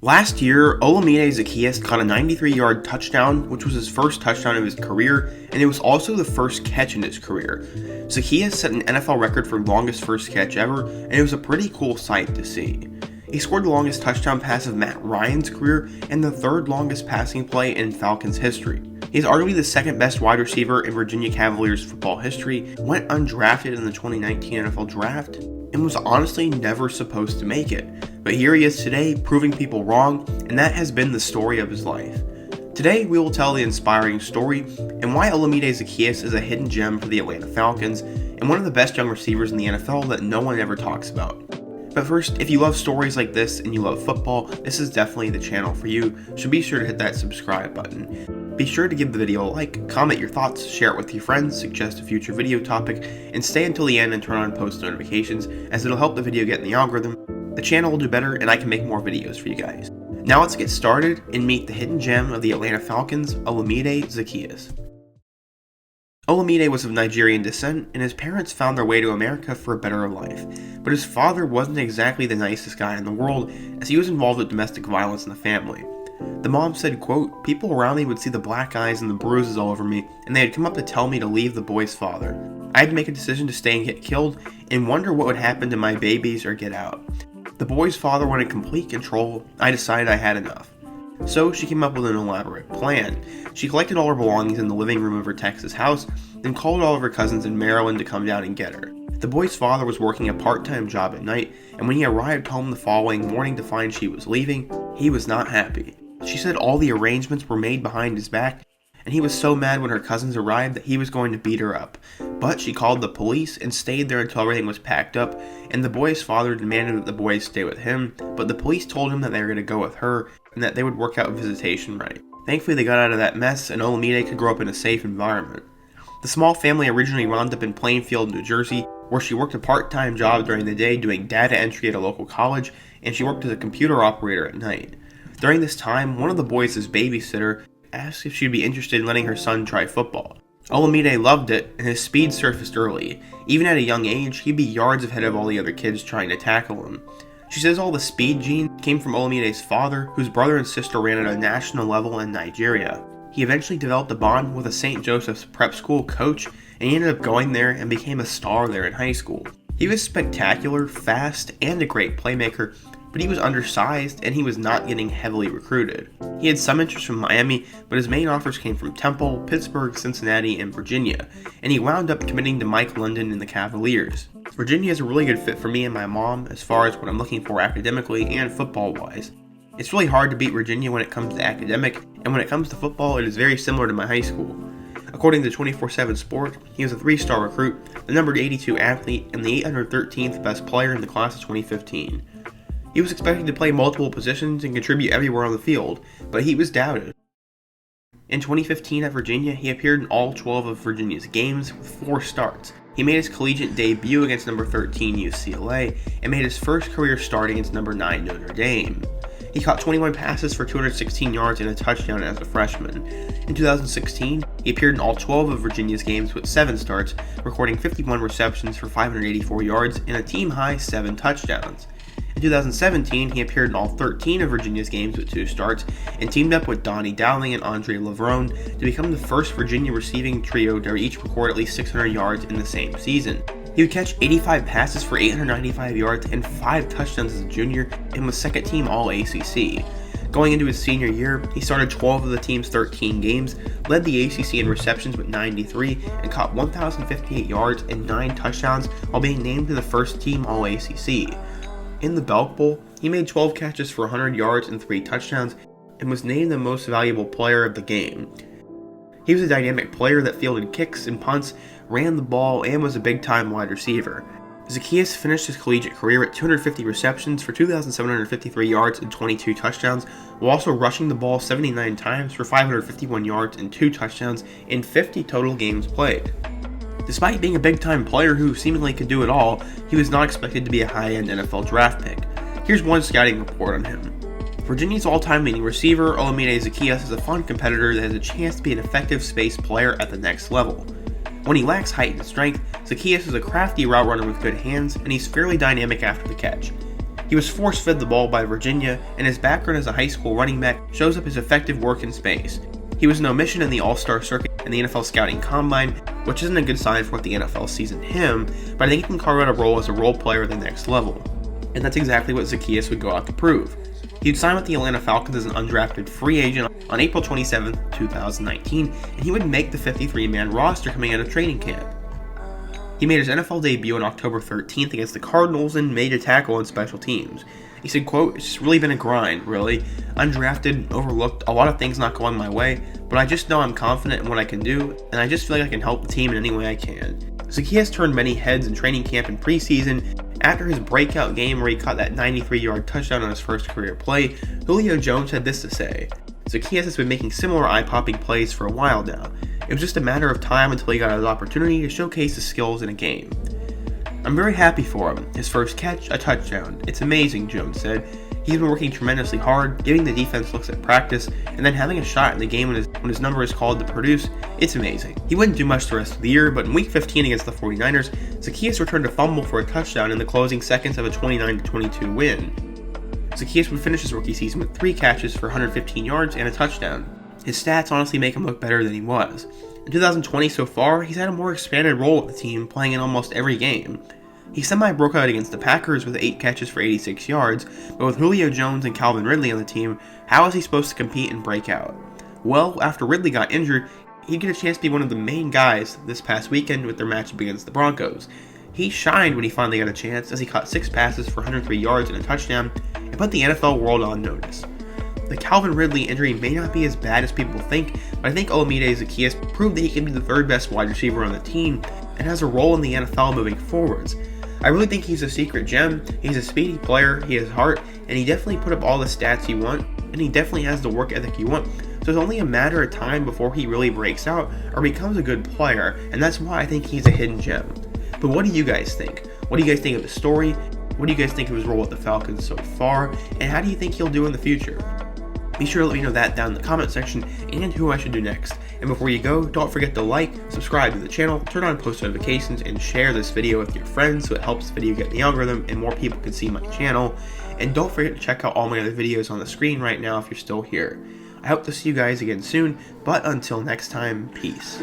Last year, Olamide Zaccheaus caught a 93-yard touchdown, which was his first touchdown of his career, and it was also the first catch in his career. Zaccheaus set an NFL record for longest first catch ever, and it was a pretty cool sight to see. He scored the longest touchdown pass of Matt Ryan's career and the third longest passing play in Falcons history. He's arguably the second best wide receiver in Virginia Cavaliers football history, went undrafted in the 2019 NFL Draft, and was honestly never supposed to make it. But here he is today, proving people wrong, and that has been the story of his life. Today, we will tell the inspiring story and why Olamide Zaccheaus is a hidden gem for the Atlanta Falcons and one of the best young receivers in the NFL that no one ever talks about. But first, if you love stories like this and you love football, this is definitely the channel for you, so be sure to hit that subscribe button. Be sure to give the video a like, comment your thoughts, share it with your friends, suggest a future video topic, and stay until the end and turn on post notifications, as it'll help the video get in the algorithm. The channel will do better and I can make more videos for you guys. Now let's get started and meet the hidden gem of the Atlanta Falcons, Olamide Zaccheaus. Olamide was of Nigerian descent, and his parents found their way to America for a better life, but his father wasn't exactly the nicest guy in the world, as he was involved with domestic violence in the family. The mom said, quote, "People around me would see the black eyes and the bruises all over me, and they had come up to tell me to leave the boy's father. I had to make a decision to stay and get killed, and wonder what would happen to my babies or get out. The boy's father wanted complete control. I decided I had enough." So she came up with an elaborate plan. She collected all her belongings in the living room of her Texas house, then called all of her cousins in Maryland to come down and get her. The boy's father was working a part-time job at night, and when he arrived home the following morning to find she was leaving, he was not happy. She said all the arrangements were made behind his back, and he was so mad when her cousins arrived that he was going to beat her up. But she called the police and stayed there until everything was packed up, and the boy's father demanded that the boys stay with him, but the police told him that they were going to go with her, and that they would work out visitation right. Thankfully they got out of that mess, and Olamide could grow up in a safe environment. The small family originally wound up in Plainfield, New Jersey, where she worked a part-time job during the day doing data entry at a local college, and she worked as a computer operator at night. During this time, one of the boys' babysitter asked if she'd be interested in letting her son try football. Olamide loved it, and his speed surfaced early. Even at a young age, he'd be yards ahead of all the other kids trying to tackle him. She says all the speed gene came from Olamide's father, whose brother and sister ran at a national level in Nigeria. He eventually developed a bond with a St. Joseph's prep school coach, and he ended up going there and became a star there in high school. He was spectacular, fast, and a great playmaker, but he was undersized and he was not getting heavily recruited. He had some interest from Miami, but his main offers came from Temple, Pittsburgh, Cincinnati, and Virginia, and he wound up committing to Mike London in the Cavaliers. Virginia is a really good fit for me and my mom as far as what I'm looking for academically and football-wise. It's really hard to beat Virginia when it comes to academic, and when it comes to football, it is very similar to my high school. According to 24/7 Sport, he was a 3-star recruit, the number 82 athlete, and the 813th best player in the class of 2015. He was expected to play multiple positions and contribute everywhere on the field, but he was doubted. In 2015 at Virginia, he appeared in all 12 of Virginia's games with 4 starts. He made his collegiate debut against number 13 UCLA and made his first career start against number 9 Notre Dame. He caught 21 passes for 216 yards and a touchdown as a freshman. In 2016, he appeared in all 12 of Virginia's games with 7 starts, recording 51 receptions for 584 yards and a team-high 7 touchdowns. In 2017, he appeared in all 13 of Virginia's games with 2 starts and teamed up with Donnie Dowling and Andre Levrone to become the first Virginia receiving trio to each record at least 600 yards in the same season. He would catch 85 passes for 895 yards and 5 touchdowns as a junior and was second team All-ACC. Going into his senior year, he started 12 of the team's 13 games, led the ACC in receptions with 93, and caught 1,058 yards and 9 touchdowns while being named to the first team All-ACC. In the Belk Bowl, he made 12 catches for 100 yards and 3 touchdowns and was named the most valuable player of the game. He was a dynamic player that fielded kicks and punts, ran the ball, and was a big-time wide receiver. Zaccheaus finished his collegiate career at 250 receptions for 2,753 yards and 22 touchdowns, while also rushing the ball 79 times for 551 yards and 2 touchdowns in 50 total games played. Despite being a big-time player who seemingly could do it all, he was not expected to be a high-end NFL draft pick. Here's one scouting report on him. Virginia's all-time leading receiver, Olamide Zaccheaus, is a fun competitor that has a chance to be an effective space player at the next level. When he lacks height and strength, Zaccheaus is a crafty route runner with good hands, and he's fairly dynamic after the catch. He was force-fed the ball by Virginia, and his background as a high school running back shows up his effective work in space. He was an omission in the All-Star circuit and the NFL Scouting Combine, which isn't a good sign for what the NFL sees in him, but I think he can carve out a role as a role player at the next level. And that's exactly what Zaccheaus would go out to prove. He'd sign with the Atlanta Falcons as an undrafted free agent on April 27, 2019, and he would make the 53-man roster coming out of training camp. He made his NFL debut on October 13th against the Cardinals and made a tackle on special teams. He said, quote, "It's just really been a grind, really. Undrafted, overlooked, a lot of things not going my way, but I just know I'm confident in what I can do, and I just feel like I can help the team in any way I can." Zaccheaus turned many heads in training camp and preseason. After his breakout game where he caught that 93-yard touchdown on his first career play, Julio Jones had this to say: "Zaccheaus has been making similar eye-popping plays for a while now. It was just a matter of time until he got his opportunity to showcase his skills in a game. I'm very happy for him. His first catch, a touchdown. It's amazing," Jones said. "He's been working tremendously hard, giving the defense looks at practice, and then having a shot in the game when his number is called to produce. It's amazing." He wouldn't do much the rest of the year, but in Week 15 against the 49ers, Zaccheaus returned a fumble for a touchdown in the closing seconds of a 29-22 win. Zaccheaus would finish his rookie season with 3 catches for 115 yards and a touchdown. His stats honestly make him look better than he was. In 2020 so far, he's had a more expanded role with the team, playing in almost every game. He semi-broke out against the Packers with 8 catches for 86 yards, but with Julio Jones and Calvin Ridley on the team, how is he supposed to compete and break out? Well, after Ridley got injured, he'd get a chance to be one of the main guys this past weekend with their matchup against the Broncos. He shined when he finally got a chance, as he caught 6 passes for 103 yards and a touchdown, and put the NFL world on notice. The Calvin Ridley injury may not be as bad as people think, but I think Olamide Zaccheaus proved that he can be the 3rd best wide receiver on the team and has a role in the NFL moving forwards. I really think he's a secret gem. He's a speedy player, he has heart, and he definitely put up all the stats you want, and he definitely has the work ethic you want. So it's only a matter of time before he really breaks out or becomes a good player, and that's why I think he's a hidden gem. But what do you guys think? What do you guys think of the story? What do you guys think of his role with the Falcons so far? And how do you think he'll do in the future? Be sure to let me know that down in the comment section and who I should do next. And before you go, don't forget to like, subscribe to the channel, turn on post notifications, and share this video with your friends so it helps the video get in the algorithm and more people can see my channel. And don't forget to check out all my other videos on the screen right now if you're still here. I hope to see you guys again soon, but until next time, peace.